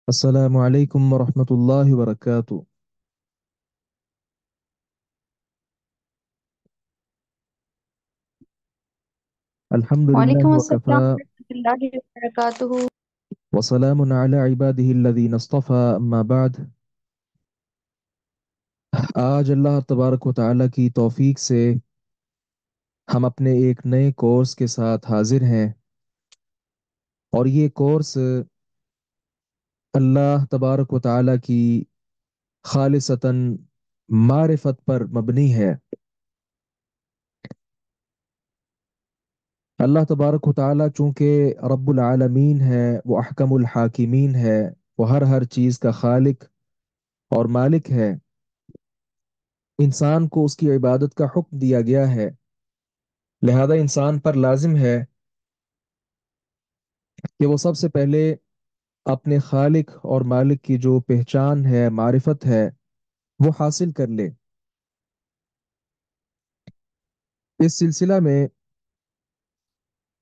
السلام عليكم ورحمة الله وبركاته. الحمد لله وعلیکم السلام وكفى. ورحمۃ اللہ وبرکاتہ۔ وسلام على عباده الذين اصطفى أما بعد. آج اللہ تبارک و تعالی کی توفیق سے ہم اپنے ایک نئے کورس کے ساتھ حاضر ہیں، اور یہ کورس اللہ تبارک و تعالی کی خالصتاً معرفت پر مبنی ہے۔ اللہ تبارک و تعالی چونکہ رب العالمین ہے، وہ احکم الحاکمین ہے، وہ ہر چیز کا خالق اور مالک ہے، انسان کو اس کی عبادت کا حکم دیا گیا ہے، لہذا انسان پر لازم ہے کہ وہ سب سے پہلے اپنے خالق اور مالک کی جو پہچان ہے، معرفت ہے، وہ حاصل کر لے۔ اس سلسلہ میں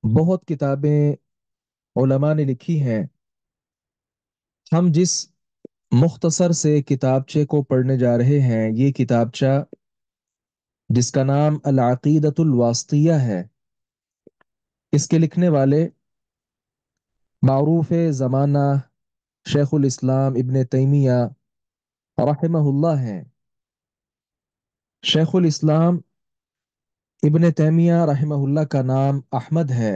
بہت کتابیں علماء نے لکھی ہیں۔ ہم جس مختصر سے کتابچے کو پڑھنے جا رہے ہیں، یہ کتابچہ جس کا نام العقیدۃ الواسطیہ ہے، اس کے لکھنے والے معروف زمانہ شیخ الاسلام ابن تیمیہ رحمہ اللہ ہیں۔ شیخ الاسلام ابن تیمیہ رحمہ اللہ کا نام احمد ہے،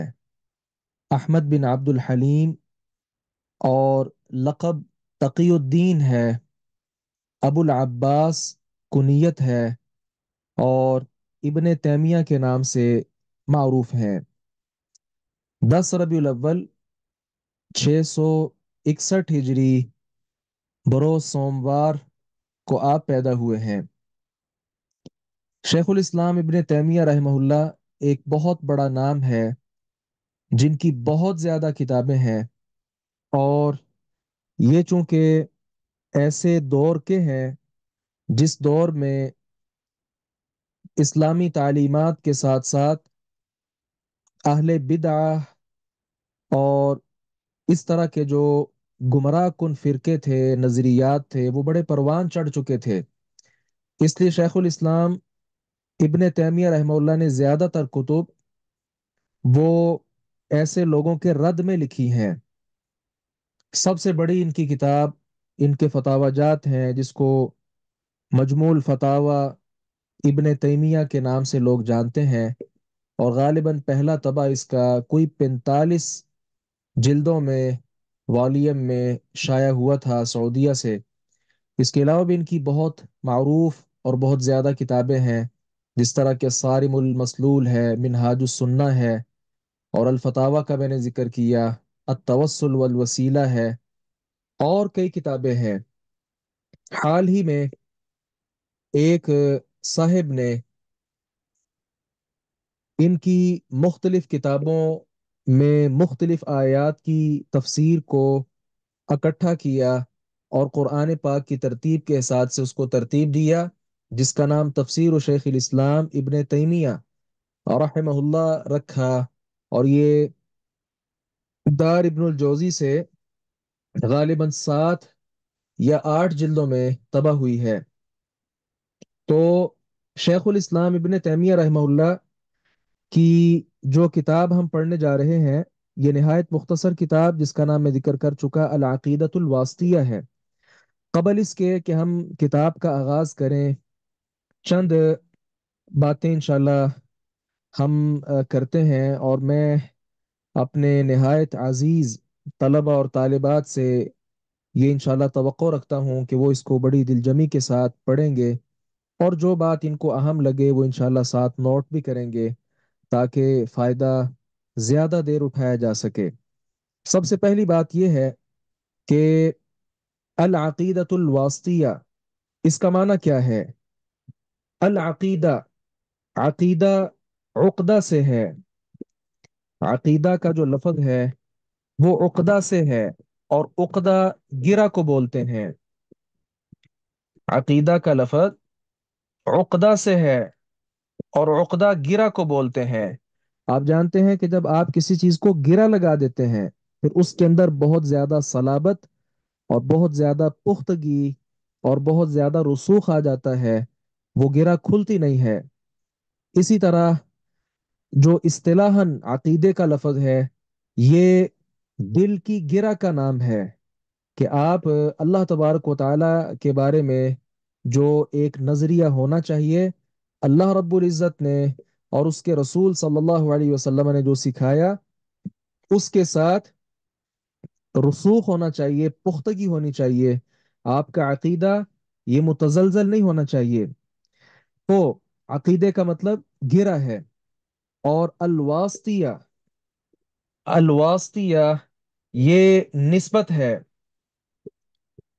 احمد بن عبد الحلیم، اور لقب تقی الدین ہے، ابو العباس کنیت ہے، اور ابن تیمیہ کے نام سے معروف ہیں۔ 10 ربیع الاول 661 ہجری بروز سوموار کو آپ پیدا ہوئے ہیں۔ شیخ الاسلام ابن تیمیہ رحمہ اللہ ایک بہت بڑا نام ہے، جن کی بہت زیادہ کتابیں ہیں، اور یہ چونکہ ایسے دور کے ہیں جس دور میں اسلامی تعلیمات کے ساتھ ساتھ اہل بدعہ اور اس طرح کے جو گمراہ کن فرقے تھے، نظریات تھے، وہ بڑے پروان چڑھ چکے تھے۔ اس لیے شیخ الاسلام ابن تیمیہ رحمہ اللہ نے زیادہ تر کتب وہ ایسے لوگوں کے رد میں لکھی ہیں۔ سب سے بڑی ان کی کتاب ان کے فتاوی جات ہیں، جس کو مجموع الفتاوی ابن تیمیہ کے نام سے لوگ جانتے ہیں، اور غالباً پہلا طبع اس کا کوئی 45 جلدوں میں، والیم میں شائع ہوا تھا سعودیہ سے۔ اس کے علاوہ بھی ان کی بہت معروف اور بہت زیادہ کتابیں ہیں، جس طرح کہ صارم المسلول ہے، منہاج السنہ ہے، اور الفتاوی کا میں نے ذکر کیا، التوسل والوسیلہ ہے، اور کئی کتابیں ہیں۔ حال ہی میں ایک صاحب نے ان کی مختلف کتابوں میں مختلف آیات کی تفسیر کو اکٹھا کیا، اور قرآن پاک کی ترتیب کے حساب سے اس کو ترتیب دیا، جس کا نام تفسیر و شیخ الاسلام ابن تیمیہ رحمہ اللہ رکھا، اور یہ دار ابن الجوزی سے غالباً 7 یا 8 جلدوں میں طبع ہوئی ہے۔ تو شیخ الاسلام ابن تیمیہ رحمہ اللہ کی جو کتاب ہم پڑھنے جا رہے ہیں، یہ نہایت مختصر کتاب جس کا نام میں ذکر کر چکا العقیدۃ الواسطیہ ہے۔ قبل اس کے کہ ہم کتاب کا آغاز کریں، چند باتیں انشاءاللہ ہم کرتے ہیں، اور میں اپنے نہایت عزیز طلبہ اور طالبات سے یہ انشاءاللہ توقع رکھتا ہوں کہ وہ اس کو بڑی دلجمی کے ساتھ پڑھیں گے، اور جو بات ان کو اہم لگے وہ انشاءاللہ ساتھ نوٹ بھی کریں گے، تاکہ فائدہ زیادہ دیر اٹھایا جا سکے۔ سب سے پہلی بات یہ ہے کہ العقیدۃ الواسطیہ، اس کا معنی کیا ہے؟ العقیدہ، عقیدہ عقدہ سے ہے۔ عقیدہ کا جو لفظ ہے وہ عقدہ سے ہے، اور عقدہ گرہ کو بولتے ہیں۔ عقیدہ کا لفظ عقدہ سے ہے، اور عقدہ گرہ کو بولتے ہیں۔ آپ جانتے ہیں کہ جب آپ کسی چیز کو گرہ لگا دیتے ہیں، پھر اس کے اندر بہت زیادہ صلابت اور بہت زیادہ پختگی اور بہت زیادہ رسوخ آ جاتا ہے، وہ گرہ کھلتی نہیں ہے۔ اسی طرح جو اصطلاحاً عقیدے کا لفظ ہے، یہ دل کی گرہ کا نام ہے، کہ آپ اللہ تبارک و تعالی کے بارے میں جو ایک نظریہ ہونا چاہیے، اللہ رب العزت نے اور اس کے رسول صلی اللہ علیہ وسلم نے جو سکھایا، اس کے ساتھ رسوخ ہونا چاہیے، پختگی ہونی چاہیے۔ آپ کا عقیدہ یہ متزلزل نہیں ہونا چاہیے۔ تو عقیدے کا مطلب گرہ ہے۔ اور الواسطیہ، الواسطیہ یہ نسبت ہے،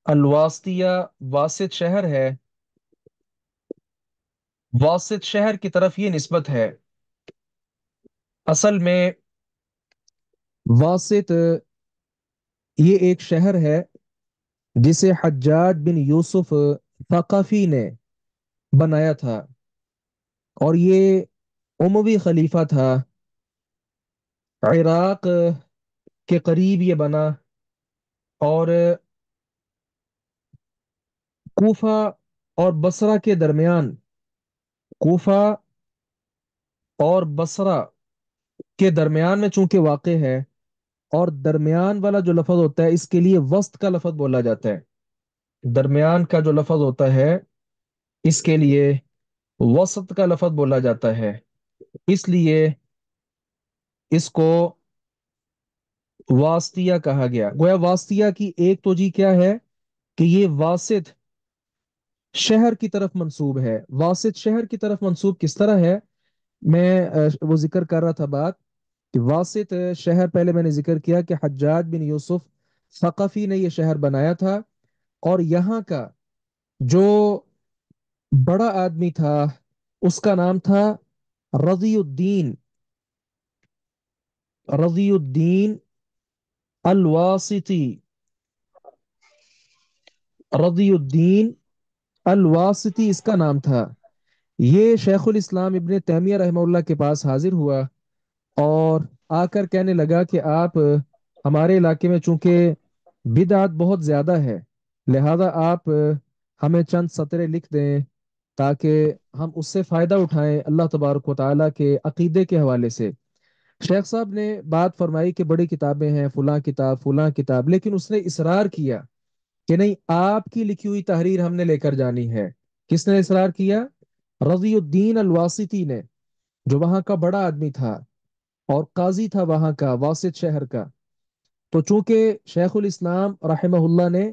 الواسطیہ واسط شہر ہے، واسط شہر کی طرف یہ نسبت ہے۔ اصل میں واسط یہ ایک شہر ہے جسے حجاج بن یوسف ثقفی نے بنایا تھا، اور یہ اموی خلیفہ تھا۔ عراق کے قریب یہ بنا، اور کوفہ اور بصرہ کے درمیان، کوفہ اور بصرہ کے درمیان میں چونکہ واقع ہے، اور درمیان والا جو لفظ ہوتا ہے اس کے لیے وسط کا لفظ بولا جاتا ہے۔ درمیان کا جو لفظ ہوتا ہے اس کے لیے وسط کا لفظ بولا جاتا ہے، اس لیے اس کو واسطیہ کہا گیا۔ گویا واسطیہ کی ایک توجہ کیا ہے کہ یہ واسط شہر کی طرف منسوب ہے۔ واسط شہر کی طرف منسوب کس طرح ہے؟ میں وہ ذکر کر رہا تھا بات کہ واسط شہر، پہلے میں نے ذکر کیا کہ حجاج بن یوسف ثقفی نے یہ شہر بنایا تھا، اور یہاں کا جو بڑا آدمی تھا اس کا نام تھا رضی الدین، رضی الدین الواسطی، رضی الدین الواسطی اس کا نام تھا۔ یہ شیخ الاسلام ابن تیمیہ رحمہ اللہ کے پاس حاضر ہوا، اور آ کر کہنے لگا کہ آپ ہمارے علاقے میں چونکہ بدعت بہت زیادہ ہے، لہذا آپ ہمیں چند سطریں لکھ دیں تاکہ ہم اس سے فائدہ اٹھائیں اللہ تبارک و تعالیٰ کے عقیدے کے حوالے سے۔ شیخ صاحب نے بات فرمائی کہ بڑی کتابیں ہیں، فلاں کتاب فلاں کتاب، لیکن اس نے اصرار کیا کہ نہیں، آپ کی لکھی ہوئی تحریر ہم نے لے کر جانی ہے۔ کس نے اصرار کیا؟ رضی الدین الواسطی نے، جو وہاں کا بڑا آدمی تھا اور قاضی تھا وہاں کا، واسط شہر کا۔ تو چونکہ شیخ الاسلام رحمہ اللہ نے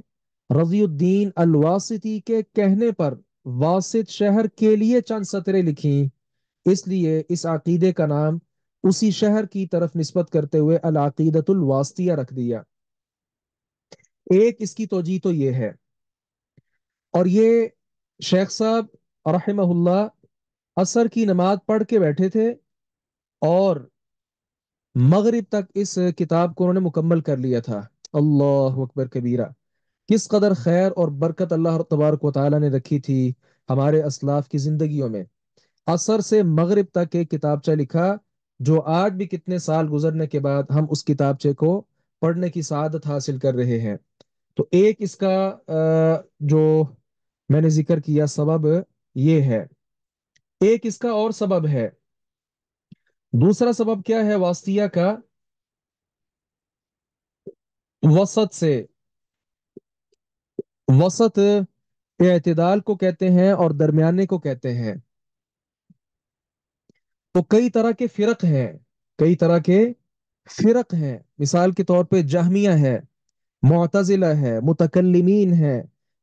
رضی الدین الواسطی کے کہنے پر واسط شہر کے لیے چند سطریں لکھیں، اس لیے اس عقیدے کا نام اسی شہر کی طرف نسبت کرتے ہوئے العقیدۃ الواسطیہ رکھ دیا۔ ایک اس کی توجہ تو یہ ہے، اور یہ شیخ صاحب رحمہ اللہ عصر کی نماز پڑھ کے بیٹھے تھے، اور مغرب تک اس کتاب کو انہوں نے مکمل کر لیا تھا۔ اللہ اکبر کبیرہ! کس قدر خیر اور برکت اللہ تبارک و تعالی نے رکھی تھی ہمارے اسلاف کی زندگیوں میں۔ عصر سے مغرب تک ایک کتابچہ لکھا، جو آج بھی کتنے سال گزرنے کے بعد ہم اس کتابچے کو پڑھنے کی سعادت حاصل کر رہے ہیں۔ تو ایک اس کا جو میں نے ذکر کیا سبب یہ ہے۔ ایک اس کا اور سبب ہے۔ دوسرا سبب کیا ہے واسطیہ کا؟ وسط سے، وسط اعتدال کو کہتے ہیں اور درمیانے کو کہتے ہیں۔ تو کئی طرح کے فرق ہیں، کئی طرح کے فرق ہیں۔ مثال کے طور پہ جہمیہ ہے، معتزلہ ہے، متکلمین ہے،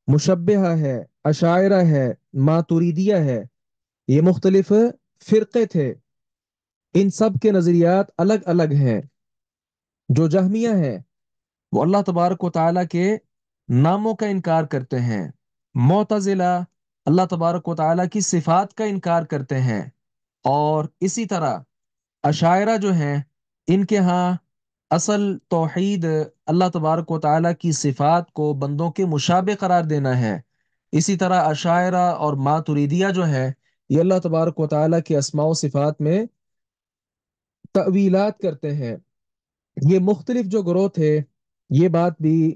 مشبہہ ہے، اشاعرہ ہے، ماتوریدیہ ہے۔ یہ مختلف فرقے تھے، ان سب کے نظریات الگ الگ ہیں۔ جو جہمیہ ہیں وہ اللہ تبارک و تعالیٰ کے ناموں کا انکار کرتے ہیں۔ معتزلہ اللہ تبارک و تعالیٰ کی صفات کا انکار کرتے ہیں، اور اسی طرح اشاعرہ جو ہیں، ان کے ہاں اصل توحید اللہ تبارک و تعالیٰ کی صفات کو بندوں کے مشابہ قرار دینا ہے۔ اسی طرح اشاعرہ اور ماتریدیہ جو ہے، یہ اللہ تبارک و تعالیٰ کے اسماء و صفات میں تأویلات کرتے ہیں۔ یہ مختلف جو گروہ تھے، یہ بات بھی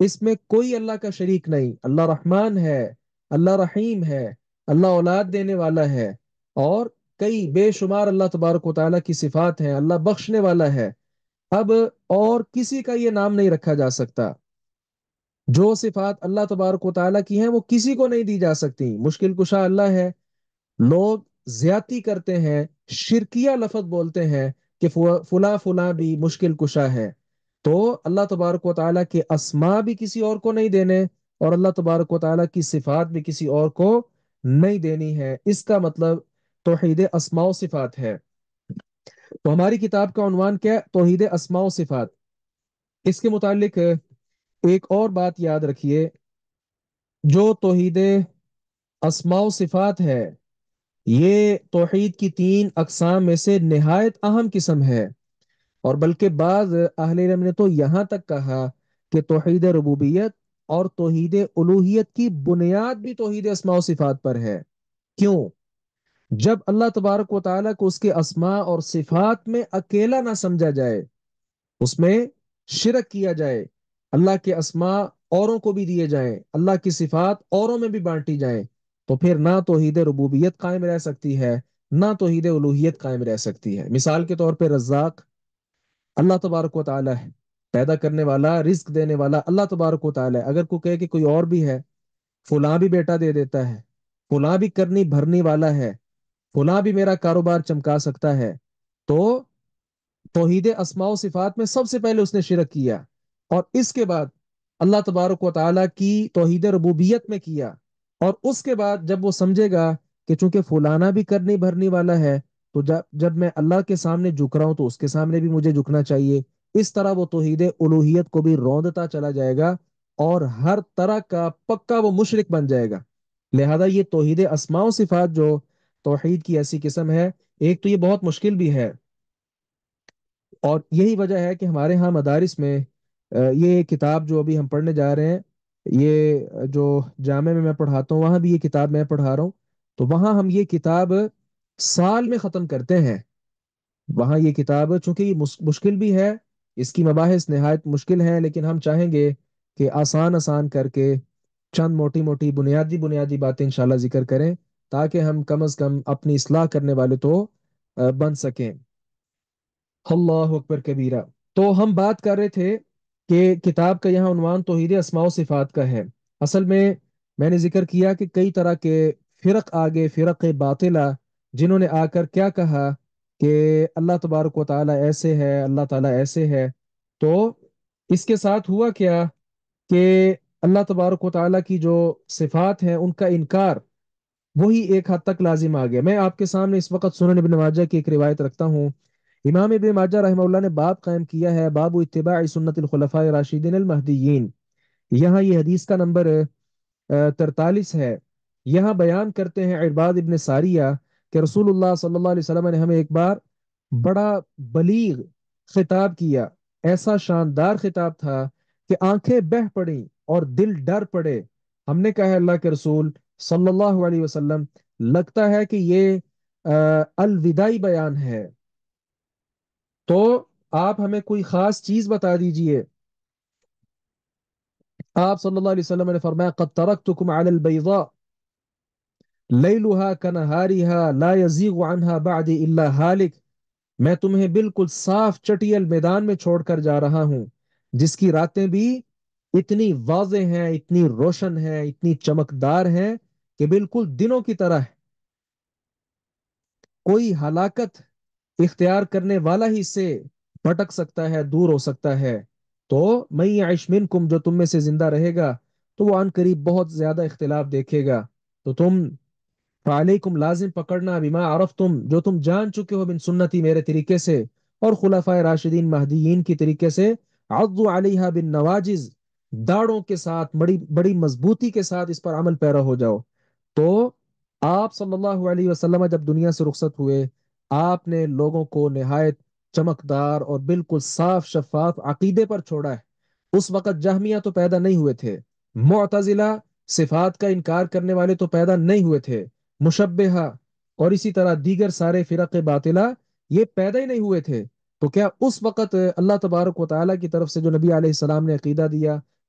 اس میں کوئی اللہ کا شریک نہیں، اللہ رحمان ہے، اللہ رحیم ہے، اللہ اولاد دینے والا ہے، اور کئی بے شمار اللہ تبارک و تعالیٰ کی صفات ہیں، اللہ بخشنے والا ہے۔ اب اور کسی کا یہ نام نہیں رکھا جا سکتا۔ جو صفات اللہ تبارک و تعالیٰ کی ہیں وہ کسی کو نہیں دی جا سکتی۔ مشکل کشا اللہ ہے، لوگ زیادتی کرتے ہیں، شرکیہ لفظ بولتے ہیں کہ فلاں فلاں بھی مشکل کشا ہے، تو اللہ تبارک و تعالیٰ کے اسما بھی کسی اور کو نہیں دینے، اور اللہ تبارک و تعالیٰ کی صفات بھی کسی اور کو نہیں دینی ہے۔ اس کا مطلب توحید اسماء و صفات ہے۔ تو ہماری کتاب کا عنوان کیا ہے؟ توحید اسماء و صفات۔ اس کے متعلق ایک اور بات یاد رکھیے، جو توحید اسماء و صفات ہے یہ توحید کی تین اقسام میں سے نہایت اہم قسم ہے، اور بلکہ بعض اہل علم نے تو یہاں تک کہا کہ توحید ربوبیت اور توحید الوہیت کی بنیاد بھی توحید اسماء و صفات پر ہے۔ کیوں؟ جب اللہ تبارک و تعالیٰ کو اس کے اسماء اور صفات میں اکیلا نہ سمجھا جائے، اس میں شرک کیا جائے، اللہ کے اسماء اوروں کو بھی دیے جائیں، اللہ کی صفات اوروں میں بھی بانٹی جائیں، تو پھر نہ توحید ربوبیت قائم رہ سکتی ہے، نہ توحید الوہیت قائم رہ سکتی ہے۔ مثال کے طور پہ رزاق اللہ تبارک و تعالیٰ ہے، پیدا کرنے والا، رزق دینے والا اللہ تبارک و تعالیٰ ہے۔ اگر کوئی کہے کہ کوئی اور بھی ہے، فلاں بھی بیٹا دے دیتا ہے، فلاں بھی کرنی بھرنی والا ہے، فلاں بھی میرا کاروبار چمکا سکتا ہے، تو توحید اسماء و صفات میں سب سے پہلے اس نے شرک کیا، اور اس کے بعد اللہ تبارک و تعالیٰ کی توحید ربوبیت میں کیا، اور اس کے بعد جب وہ سمجھے گا کہ چونکہ فلانا بھی کرنی بھرنی والا ہے، تو جب میں اللہ کے سامنے جھک رہا ہوں تو اس کے سامنے بھی مجھے جھکنا چاہیے، اس طرح وہ توحید الوہیت کو بھی روندتا چلا جائے گا، اور ہر طرح کا پکا وہ مشرک بن جائے گا۔ لہذا یہ توحید اسماء و صفات جو توحید کی ایسی قسم ہے، ایک تو یہ بہت مشکل بھی ہے، اور یہی وجہ ہے کہ ہمارے ہاں مدارس میں یہ کتاب جو ابھی ہم پڑھنے جا رہے ہیں، یہ جو جامعہ میں پڑھاتا ہوں وہاں بھی یہ کتاب میں پڑھا رہا ہوں، تو وہاں ہم یہ کتاب سال میں ختم کرتے ہیں۔ وہاں یہ کتاب چونکہ یہ مشکل بھی ہے، اس کی مباحث نہایت مشکل ہیں، لیکن ہم چاہیں گے کہ آسان آسان کر کے چند موٹی موٹی بنیادی بنیادی باتیں انشاءاللہ ذکر کریں، تاکہ ہم کم از کم اپنی اصلاح کرنے والے تو بن سکیں۔ اللہ اکبر کبیرہ۔ تو ہم بات کر رہے تھے کہ کتاب کا یہاں عنوان توحید اسماء و صفات کا ہے۔ اصل میں نے ذکر کیا کہ کئی طرح کے فرق آگے، فرق باطلہ، جنہوں نے آ کر کیا کہا کہ اللہ تبارک و تعالیٰ ایسے ہے، اللہ تعالیٰ ایسے ہے، تو اس کے ساتھ ہوا کیا کہ اللہ تبارک و تعالیٰ کی جو صفات ہیں ان کا انکار وہی ایک حد تک لازم آ گیا۔ میں آپ کے سامنے اس وقت سنن ابن ماجہ کی ایک روایت رکھتا ہوں۔ امام ابن ماجہ رحمہ اللہ نے باب قائم کیا ہے، باب اتباع سنت الخلفاء راشدین المہدیین۔ یہاں یہ حدیث کا نمبر 43 ہے۔ یہاں بیان کرتے ہیں عرباد ابن ساریہ کہ رسول اللہ صلی اللہ علیہ وسلم نے ہمیں ایک بار بڑا بلیغ خطاب کیا، ایسا شاندار خطاب تھا کہ آنکھیں بہہ پڑیں اور دل ڈر پڑے۔ ہم نے کہا ہے اللہ کے رسول صلی اللہ علیہ وسلم، لگتا ہے کہ یہ الوداعی بیان ہے، تو آپ ہمیں کوئی خاص چیز بتا دیجئے۔ آپ صلی اللہ علیہ وسلم نے فرمایا قد ترکتکم علی البیضاء لیلها کنہارها لا یزیغ عنها بعد الا ہالک۔ میں تمہیں بالکل صاف چٹیل میدان میں چھوڑ کر جا رہا ہوں، جس کی راتیں بھی اتنی واضح ہیں، اتنی روشن ہیں، اتنی چمکدار ہیں کہ بالکل دنوں کی طرح ہے۔ کوئی ہلاکت اختیار کرنے والا ہی سے بھٹک سکتا ہے، دور ہو سکتا ہے۔ تو میں یعش منکم، جو تم میں سے زندہ رہے گا تو وہ ان قریب بہت زیادہ اختلاف دیکھے گا، تو تم فعلیکم لازم پکڑنا بما عرفتم، جو تم جان چکے ہو، من سنتی میرے طریقے سے، اور خلفائے راشدین مہدیین کی طریقے سے، عضوا علیہا بالنواجز، داڑوں کے ساتھ بڑی بڑی مضبوطی کے ساتھ اس پر عمل پیرا ہو جاؤ۔ تو آپ صلی اللہ علیہ وسلم جب دنیا سے رخصت ہوئے، آپ نے لوگوں کو نہایت چمکدار اور بالکل صاف شفاف عقیدے پر چھوڑا ہے۔ اس وقت جہمیہ تو پیدا نہیں ہوئے تھے، معتزلہ صفات کا انکار کرنے والے تو پیدا نہیں ہوئے تھے، مشبہہ اور اسی طرح دیگر سارے فرق باطلہ یہ پیدا ہی نہیں ہوئے تھے۔ تو کیا اس وقت اللہ تبارک و تعالیٰ کی طرف سے جو نبی علیہ السلام نے عقیدہ دیا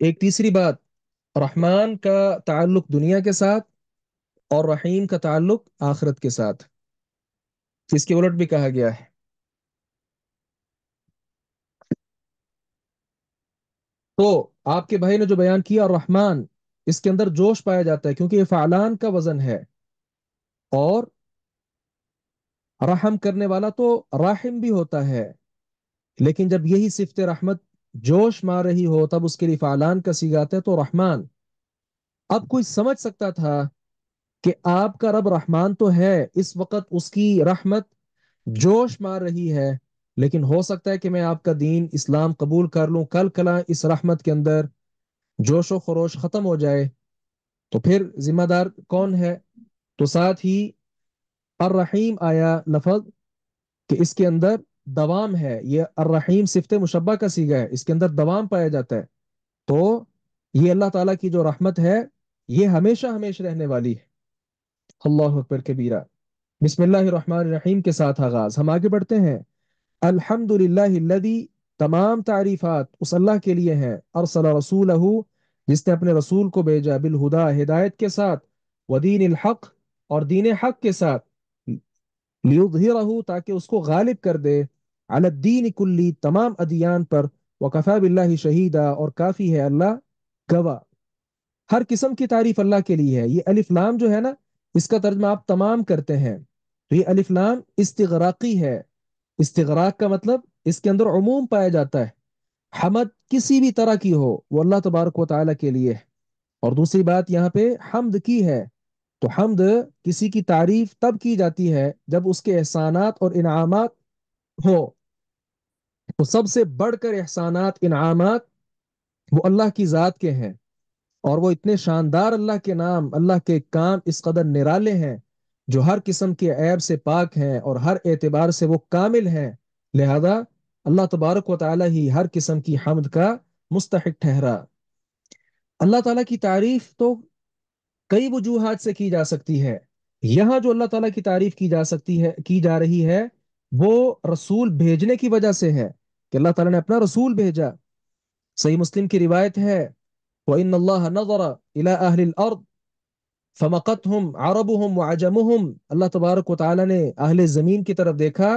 ایک تیسری بات، رحمان کا تعلق دنیا کے ساتھ اور رحیم کا تعلق آخرت کے ساتھ، اس کے الٹ بھی کہا گیا ہے۔ تو آپ کے بھائی نے جو بیان کیا الرحمن، اس کے اندر جوش پایا جاتا ہے کیونکہ یہ فعلان کا وزن ہے، اور رحم کرنے والا تو راحم بھی ہوتا ہے، لیکن جب یہی صفت رحمت جوش مار رہی ہو تب اس کے لیے فعلان کا صیغہ آتا ہے تو رحمان۔ اب کوئی سمجھ سکتا تھا کہ آپ کا رب رحمان تو ہے، اس وقت اس کی رحمت جوش مار رہی ہے، لیکن ہو سکتا ہے کہ میں آپ کا دین اسلام قبول کر لوں، کل کلا اس رحمت کے اندر جوش و خروش ختم ہو جائے، تو پھر ذمہ دار کون ہے؟ تو ساتھ ہی الرحیم آیا لفظ کہ اس کے اندر دوام ہے، یہ الرحیم صفت مشبہ کا صیغہ ہے، اس کے اندر دوام پایا جاتا ہے، تو یہ اللہ تعالیٰ کی جو رحمت ہے یہ ہمیشہ ہمیشہ رہنے والی ہے۔ اللہ اکبر کبیرہ۔ بسم اللہ الرحمن الرحیم کے ساتھ آغاز، ہم آگے بڑھتے ہیں۔ الحمد للہ الذی، تمام تعریفات اس اللہ کے لیے ہیں، ارسل رسولہ، جس نے اپنے رسول کو بھیجا، بالہدا، ہدایت کے ساتھ، ودین الحق، اور دین حق کے ساتھ، لیظہرہ، تاکہ اس کو غالب کر دے، علی الدین کلی، تمام ادیان پر، وکفی باللہ شہیدا، اور کافی ہے اللہ گواہ۔ ہر قسم کی تعریف اللہ کے لیے ہے۔ یہ الف لام جو ہے نا، اس کا ترجمہ آپ تمام کرتے ہیں تو یہ الف لام استغراقی ہے۔ استغراق کا مطلب اس کے اندر عموم پایا جاتا ہے، حمد کسی بھی طرح کی ہو وہ اللہ تبارک و تعالیٰ کے لیے ہے۔ اور دوسری بات یہاں پہ حمد کی ہے، تو حمد کسی کی تعریف تب کی جاتی ہے جب اس کے احسانات اور انعامات ہو، تو سب سے بڑھ کر احسانات انعامات وہ اللہ کی ذات کے ہیں، اور وہ اتنے شاندار، اللہ کے نام، اللہ کے کام اس قدر نرالے ہیں جو ہر قسم کے عیب سے پاک ہیں اور ہر اعتبار سے وہ کامل ہیں، لہذا اللہ تبارک و تعالی ہی ہر قسم کی حمد کا مستحق ٹھہرا۔ اللہ تعالیٰ کی تعریف تو کئی وجوہات سے کی جا سکتی ہے، یہاں جو اللہ تعالیٰ کی تعریف کی جا سکتی ہے، کی جا رہی ہے، وہ رسول بھیجنے کی وجہ سے ہے کہ اللہ تعالیٰ نے اپنا رسول بھیجا۔ صحیح مسلم کی روایت ہے، وَإِنَّ اللَّهَ نَظَرَ إِلَىٰ أَهْلِ الْأَرْضِ فَمَقَتْهُمْ عَرَبُهُمْ وَعَجَمُهُمْ، اللہ تبارک و تعالیٰ نے اہل زمین کی طرف دیکھا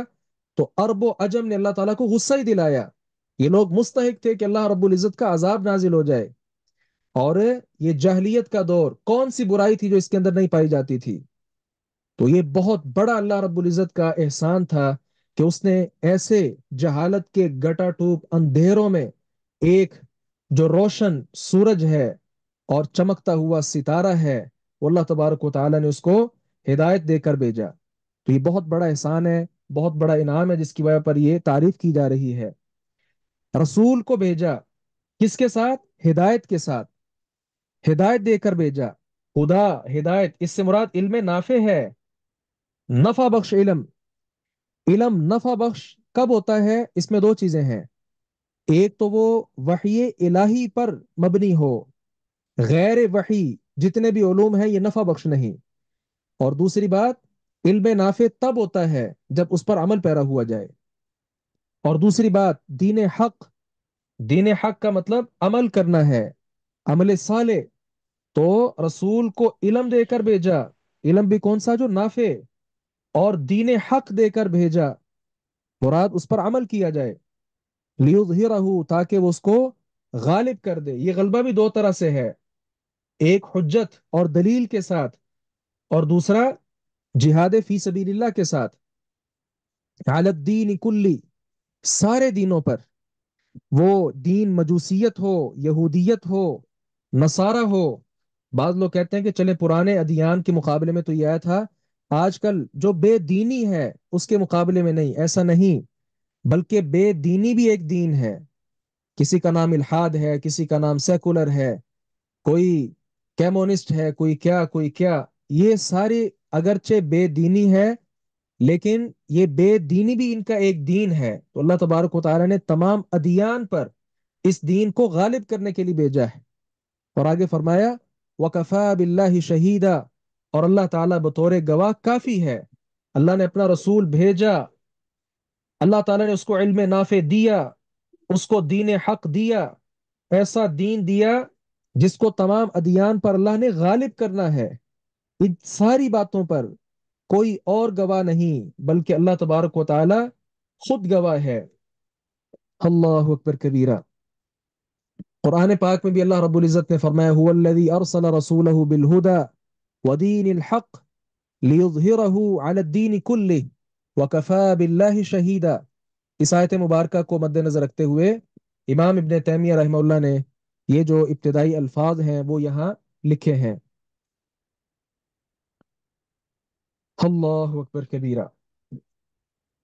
تو عرب و عجم نے اللہ تعالیٰ کو غصہ ہی دلایا، یہ لوگ مستحق تھے کہ اللہ رب العزت کا عذاب نازل ہو جائے، اور یہ جاہلیت کا دور، کون سی برائی تھی جو اس کے اندر نہیں پائی جاتی تھی؟ تو یہ بہت بڑا اللہ رب العزت کا احسان تھا کہ اس نے ایسے جہالت کے گٹا ٹوپ اندھیروں میں ایک جو روشن سورج ہے اور چمکتا ہوا ستارہ ہے، وہ اللہ تبارک و تعالیٰ نے اس کو ہدایت دے کر بھیجا، تو یہ بہت بڑا احسان ہے، بہت بڑا انعام ہے جس کی وجہ پر یہ تعریف کی جا رہی ہے۔ رسول کو بھیجا کس کے ساتھ؟ ہدایت کے ساتھ، ہدایت دے کر بھیجا۔ خدا ہدایت، اس سے مراد علم نافع ہے، نفع بخش علم۔ علم نفع بخش کب ہوتا ہے؟ اس میں دو چیزیں ہیں، ایک تو وہ وحی الہی پر مبنی ہو، غیر وحی جتنے بھی علوم ہیں یہ نفع بخش نہیں، اور دوسری بات علم نافع تب ہوتا ہے جب اس پر عمل پیرا ہوا جائے، اور دوسری بات دین حق، دین حق کا مطلب عمل کرنا ہے، عمل صالح۔ تو رسول کو علم دے کر بھیجا، علم بھی کون سا؟ جو نافع، اور دین حق دے کر بھیجا، مراد اس پر عمل کیا جائے، لیظہرہ، تاکہ وہ اس کو غالب کر دے۔ یہ غلبہ بھی دو طرح سے ہے، ایک حجت اور دلیل کے ساتھ، اور دوسرا جہاد فی سبیل اللہ کے ساتھ، علی الدین کلی، سارے دینوں پر، وہ دین مجوسیت ہو، یہودیت ہو، نصارہ ہو۔ بعض لوگ کہتے ہیں کہ چلے پرانے ادیان کے مقابلے میں تو یہ آیا تھا، آج کل جو بے دینی ہے اس کے مقابلے میں نہیں، ایسا نہیں، بلکہ بے دینی بھی ایک دین ہے، کسی کا نام الحاد ہے، کسی کا نام سیکولر ہے، کوئی کیمونسٹ ہے، کوئی کیا کوئی کیا، یہ سارے اگرچہ بے دینی ہے لیکن یہ بے دینی بھی ان کا ایک دین ہے، تو اللہ تبارک و تعالی نے تمام ادیان پر اس دین کو غالب کرنے کے لیے بھیجا ہے۔ اور آگے فرمایا وَكَفَى بِاللَّهِ شَهِيدًا، اور اللہ تعالیٰ بطور گواہ کافی ہے۔ اللہ نے اپنا رسول بھیجا، اللہ تعالیٰ نے اس کو علم نافع دیا، اس کو دین حق دیا، ایسا دین دیا جس کو تمام ادیان پر اللہ نے غالب کرنا ہے. ان ساری باتوں پر کوئی اور گواہ نہیں بلکہ اللہ تبارک و تعالی خود گواہ ہے. اللہ اکبر کبیرہ. قرآن پاک میں بھی اللہ رب العزت نے فرمایا هو الذی ارسل رسوله بالهدى ودین الحق لیظہرہ علی الدین کلہ وکفى باللہ شہیدا. اس آیت مبارکہ کو مد نظر رکھتے ہوئے امام ابن تیمیہ رحمہ اللہ نے یہ جو ابتدائی الفاظ ہیں وہ یہاں لکھے ہیں. اللہ اکبر کبیرہ.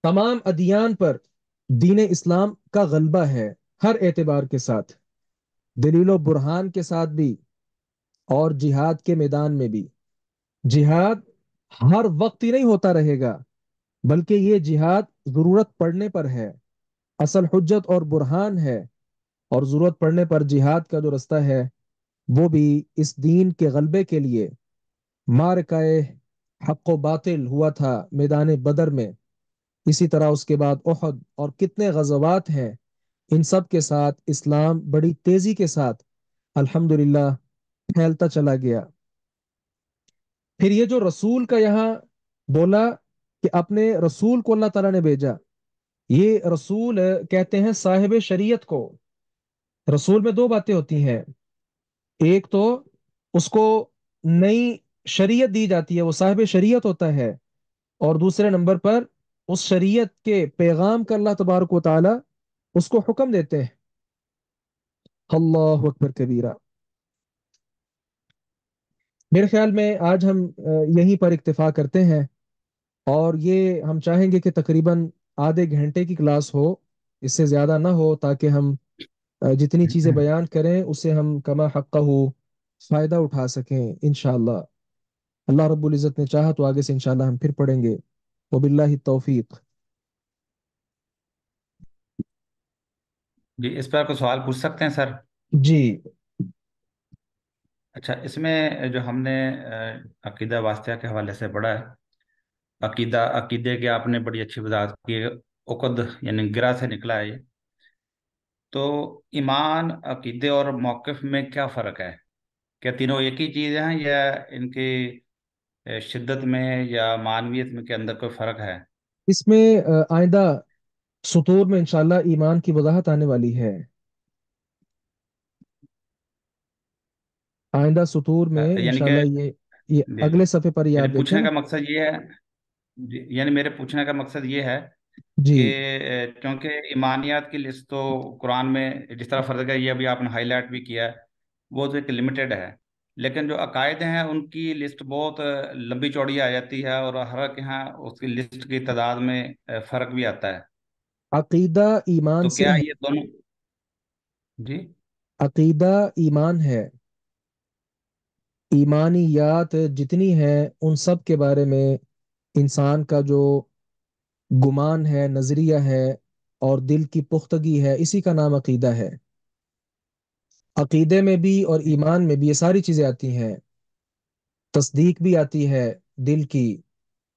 تمام ادیان پر دین اسلام کا غلبہ ہے ہر اعتبار کے ساتھ، دلیل و برہان کے ساتھ بھی اور جہاد کے میدان میں بھی. جہاد ہر وقت ہی نہیں ہوتا رہے گا بلکہ یہ جہاد ضرورت پڑنے پر ہے، اصل حجت اور برہان ہے. اور ضرورت پڑنے پر جہاد کا جو رستہ ہے وہ بھی اس دین کے غلبے کے لیے. مارکائے حق و باطل ہوا تھا میدان بدر میں، اسی طرح اس کے بعد احد اور کتنے غزوات ہیں. ان سب کے ساتھ اسلام بڑی تیزی کے ساتھ الحمدللہ پھیلتا چلا گیا. پھر یہ جو رسول کا یہاں بولا کہ اپنے رسول کو اللہ تعالیٰ نے بھیجا، یہ رسول کہتے ہیں صاحب شریعت کو. رسول میں دو باتیں ہوتی ہیں، ایک تو اس کو نئی شریعت دی جاتی ہے، وہ صاحب شریعت ہوتا ہے، اور دوسرے نمبر پر اس شریعت کے پیغام کا اللہ تبارک و تعالی اس کو حکم دیتے ہیں. اللہ اکبر کبیرہ. میرے خیال میں آج ہم یہیں پر اکتفا کرتے ہیں، اور یہ ہم چاہیں گے کہ تقریباً آدھے گھنٹے کی کلاس ہو، اس سے زیادہ نہ ہو، تاکہ ہم جتنی چیزیں بیان کریں اسے ہم کما حقہ فائدہ اٹھا سکیں انشاءاللہ. اللہ رب العزت نے چاہا تو آگے سے انشاءاللہ ہم پھر پڑھیں گے. وباللہ التوفیق. جی، اس پر کوئی سوال پوچھ سکتے ہیں سر؟ جی اچھا، اس میں جو ہم نے عقیدہ واسطہ کے حوالے سے پڑھا ہے، عقیدے کے آپ نے بڑی اچھی وضاحت کی ہے. عقد یعنی گرہ سے نکلا ہے یہ. تو ایمان، عقیدے اور موقف میں کیا فرق ہے؟ کیا تینوں ایک ہی چیز ہیں، یا ان کی شدت میں یا معنویت میں کے اندر کوئی فرق ہے؟ اس میں آئندہ سطور میں انشاءاللہ ایمان کی وضاحت آنے والی ہے. آئندہ سطور میں یعنی کہ انشاءاللہ یہ جی جی، اگلے صفحے پر یہ یعنی آپ دیکھیں پوچھنے نا. کا مقصد یہ ہے. جی، یعنی میرے پوچھنے کا مقصد یہ ہے جی کہ کیونکہ ایمانیات کی لسٹ تو قرآن میں جس طرح فرض ہے، یہ ابھی آپ نے ہائی لائٹ بھی کیا ہے، وہ تو ایک لمیٹڈ ہے. لیکن جو عقائد ہیں ان کی لسٹ بہت لمبی چوڑی آ جاتی ہے، اور ہر ایک یہاں اس کی لسٹ کی تعداد میں فرق بھی آتا ہے. عقیدہ ایمان تو سے کیا ہے. یہ دونوں؟ جی عقیدہ ایمان ہے. ایمانیات جتنی ہیں ان سب کے بارے میں انسان کا جو گمان ہے، نظریہ ہے اور دل کی پختگی ہے، اسی کا نام عقیدہ ہے. عقیدے میں بھی اور ایمان میں بھی یہ ساری چیزیں آتی ہیں. تصدیق بھی آتی ہے دل کی،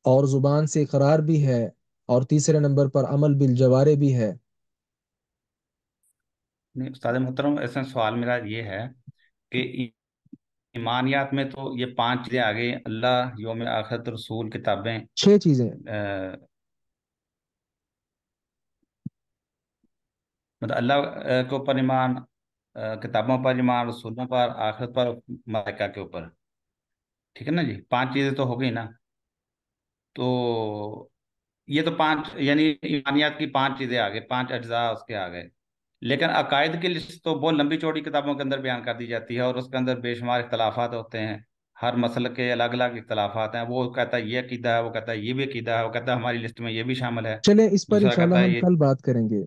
اور زبان سے اقرار بھی ہے، اور تیسرے نمبر پر عمل بالجوارے بھی ہے. نہیں استاد محترم، ایسا سوال میرا یہ ہے کہ ایمانیات میں تو یہ پانچ چیزیں آ گئی: اللہ، یوم آخرت، رسول، کتابیں. چھ چیزیں. مطلب اللہ کے اوپر ایمان، کتابوں پر ایمان، رسولوں پر، آخرت پر، ملائکہ کے اوپر. ٹھیک ہے نا جی؟ پانچ چیزیں تو ہو گئی نا. تو یہ تو پانچ، یعنی ایمانیات کی پانچ چیزیں آ گئی، پانچ اجزاء اس کے آ گئے. لیکن عقائد کی لسٹ تو بہت لمبی چوڑی کتابوں کے اندر بیان کر دی جاتی ہے، اور اس کے اندر بے شمار اختلافات ہوتے ہیں. ہر مسئلے کے الگ الگ اختلافات ہیں. وہ کہتا ہے یہ عقیدہ ہے، وہ کہتا ہے یہ بھی عقیدہ ہے، وہ کہتا ہے ہماری لسٹ میں یہ بھی شامل ہے، چلیں اس پر دوسرا کہتا انشاءاللہ ہے ہم یہ. کل بات کریں گے.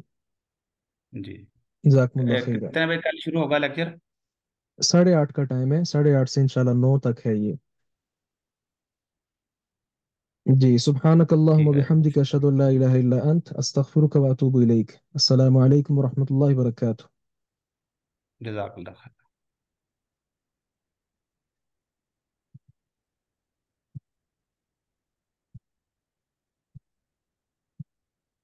جی. جزاکم اللہ خیر. کتنے بجے کل شروع ہوگا لیکچر؟ 8:30 کا ٹائم ہے، 8:30 سے انشاءاللہ 9 تک ہے یہ. جی سبحانک اللہم ٹھیک ہے، وبحمدک اشہد ان لا الہ الا انت استغفرک واتوب الیک. السلام علیکم ورحمۃ اللہ وبرکاتہ. جزاک اللہ خیر.